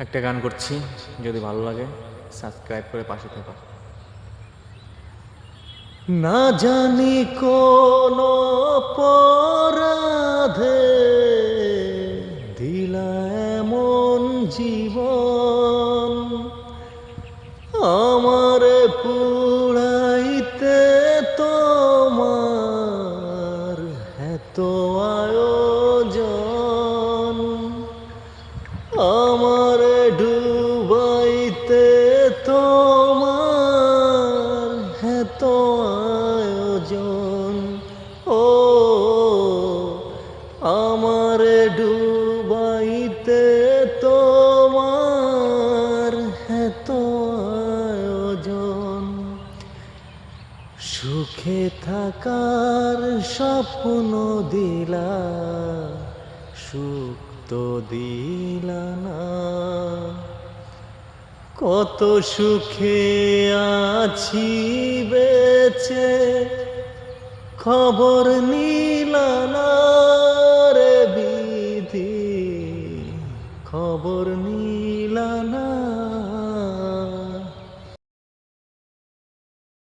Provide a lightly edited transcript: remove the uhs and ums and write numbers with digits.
একটা গান করছি, যদি ভালো লাগে সাবস্ক্রাইব করে পাশে থেকো। না জানি কোন অপরাধে দিলা এমন জীবন, আমারে পুড়াইতে তোমার এত আয়োজন, আমারে ডুবাইতে তোমার এত আয়োজন। ও আমারে ডুবাইতে তোমার এত আয়োজন। সুখে থাকার স্বপ্ন দিলা, সুখ তো দিলা না। কত সুখে আছি বেঁচে, খবর নিলা না রে বিধি, খবর নিলা না।